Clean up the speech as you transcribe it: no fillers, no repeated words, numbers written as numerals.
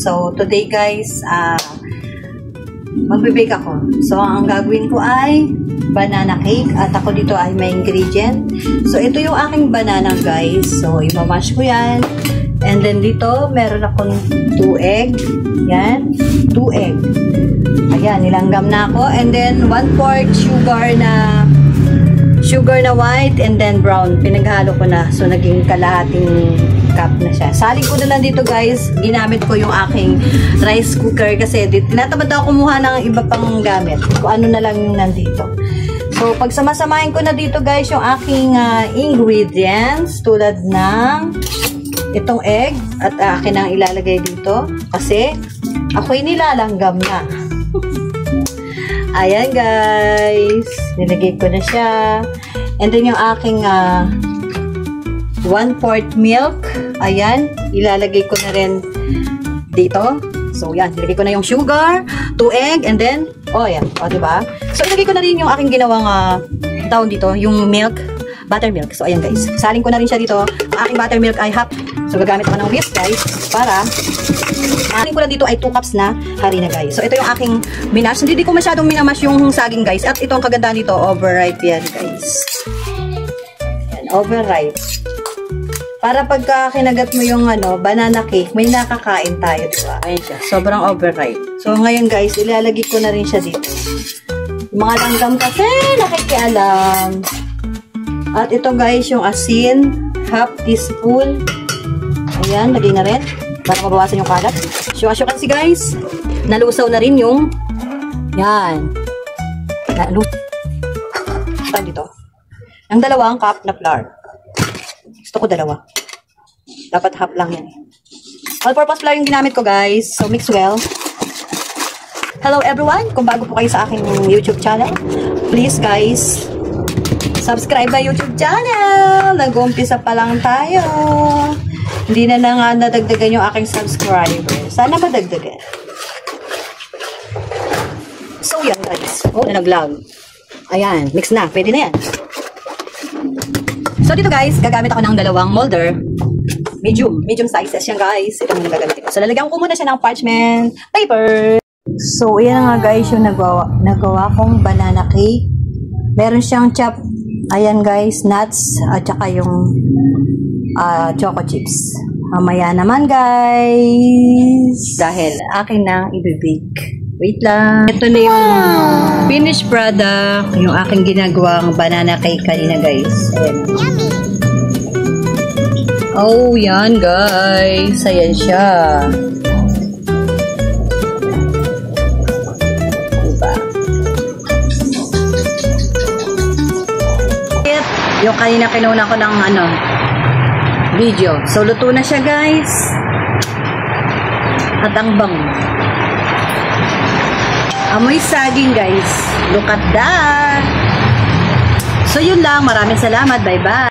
So, today guys, magbe-bake ako. So, ang gagawin ko ay banana cake at ako dito ay may ingredient. So, ito yung aking banana guys. So, imamash ko yan. And then dito, meron akong 2 egg. Yan, 2 egg. Ayan, nilanggam na ako. And then, 1/4 sugar na white and then brown. Pinaghalo ko na. So, naging kalahating cup na siya. Saling ko na lang dito guys. Ginamit ko yung aking rice cooker kasi tinatamad ako kumuha ng iba pang gamit. Kung ano na lang yung nandito. So, pag samasamahin ko na dito guys yung aking ingredients tulad ng itong egg at akin ang ilalagay dito kasi ako'y nilalanggam na. Ayan guys. Nilagay ko na siya. And then yung aking 1/4 milk. Ayan. Ilalagay ko na rin dito. So yan. Nilagay ko na yung sugar, 2 egg, and then, oh yan. O diba? So ilagay ko na rin yung aking ginawang tawag dito, yung milk, buttermilk. So ayan guys. Saling ko na rin siya dito. Ang aking buttermilk ay half. So gagamit ako ng whisk guys para aking ko lang dito ay 2 cups na harina guys. So ito yung aking minash. Hindi ko masyadong minamash yung saging guys. At ito ang kagandahan dito, overripe yan guys. Yan, overripe. Para pagka kinagat mo yung banana cake, may nakakain tayo, diba? Ayan siya. Sobrang overripe. So ngayon guys, ilalagay ko na rin siya dito. Mga langgam kasi nakikialam. At ito guys, yung asin, half teaspoon. Ayan, lagay na rin. Para mabawasan yung kalat. So as you can see guys, nalusaw na rin yung yan. Saan dito? Ang 2 cup na flour. Gusto ko 2. Dapat half lang yan. All-purpose flour yung ginamit ko guys. So mix well. Hello everyone! Kung bago po kayo sa aking YouTube channel, please guys, subscribe my YouTube channel! Nag-umpisa pa lang tayo. Hindi na nga nadagdagan yung aking subscriber. Sana madagdagan. So yan guys. Oh, na nag-vlog. Ayan, mix na. Pwede na yan. So dito guys, gagamit ako ng 2 molder. Medium sizes yan guys. Ito muna gagamit ko. So lalagyan ko muna siya ng parchment paper. So yan nga guys yung nagawa kong banana cake. Meron siyang chop. Ayan guys, nuts at saka yung choco chips. Mamaya naman guys. Dahil akin na i-bake. Wait lang. Ito na yung finished product. Yung aking ginagawang banana cake kanina guys. Ayan. Yummy! Oh, yan guys. Ayan siya. Diba? Yung kanina kinuna ko ng video. So, luto na siya guys. At ang bang. Amoy saging guys. Look at that. So, yun lang. Maraming salamat. Bye-bye.